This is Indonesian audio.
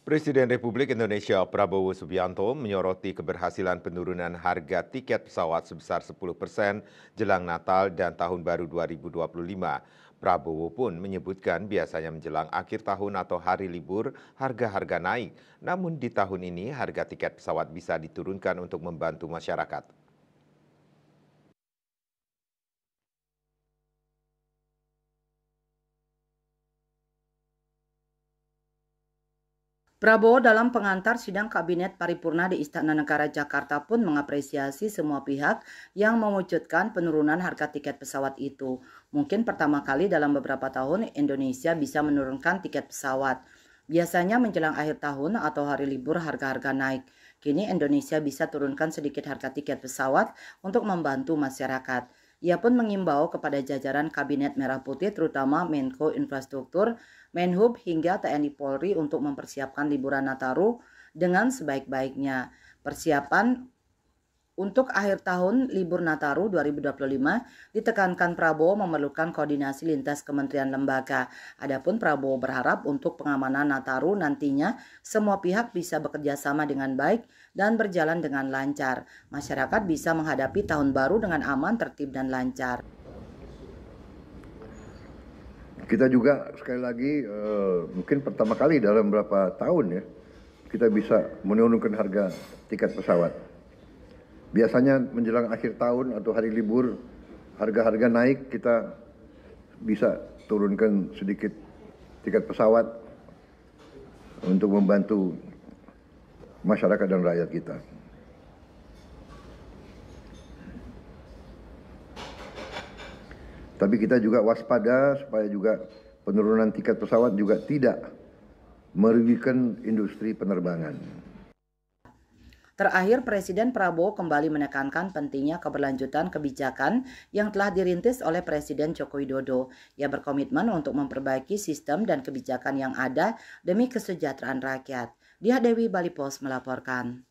Presiden Republik Indonesia Prabowo Subianto menyoroti keberhasilan penurunan harga tiket pesawat sebesar 10% jelang Natal dan Tahun Baru 2025. Prabowo pun menyebutkan biasanya menjelang akhir tahun atau hari libur harga-harga naik. Namun di tahun ini harga tiket pesawat bisa diturunkan untuk membantu masyarakat. Prabowo dalam pengantar sidang Kabinet Paripurna di Istana Negara Jakarta pun mengapresiasi semua pihak yang mewujudkan penurunan harga tiket pesawat itu. Mungkin pertama kali dalam beberapa tahun Indonesia bisa menurunkan tiket pesawat. Biasanya menjelang akhir tahun atau hari libur harga-harga naik. Kini Indonesia bisa turunkan sedikit harga tiket pesawat untuk membantu masyarakat. Ia pun mengimbau kepada jajaran Kabinet Merah Putih terutama Menko Infrastruktur, Menhub hingga TNI Polri untuk mempersiapkan liburan Nataru dengan sebaik-baiknya. Persiapan untuk akhir tahun libur Nataru 2025 ditekankan Prabowo memerlukan koordinasi lintas kementerian lembaga. Adapun Prabowo berharap untuk pengamanan Nataru nantinya semua pihak bisa bekerja sama dengan baik dan berjalan dengan lancar. Masyarakat bisa menghadapi tahun baru dengan aman, tertib, dan lancar. Kita juga sekali lagi mungkin pertama kali dalam beberapa tahun ya kita bisa menurunkan harga tiket pesawat. Biasanya menjelang akhir tahun atau hari libur harga-harga naik, kita bisa turunkan sedikit tiket pesawat untuk membantu masyarakat dan rakyat kita. Tapi kita juga waspada supaya juga penurunan tiket pesawat juga tidak merugikan industri penerbangan. Terakhir, Presiden Prabowo kembali menekankan pentingnya keberlanjutan kebijakan yang telah dirintis oleh Presiden Joko Widodo. Ia berkomitmen untuk memperbaiki sistem dan kebijakan yang ada demi kesejahteraan rakyat. Dia Dewi Bali Pos melaporkan.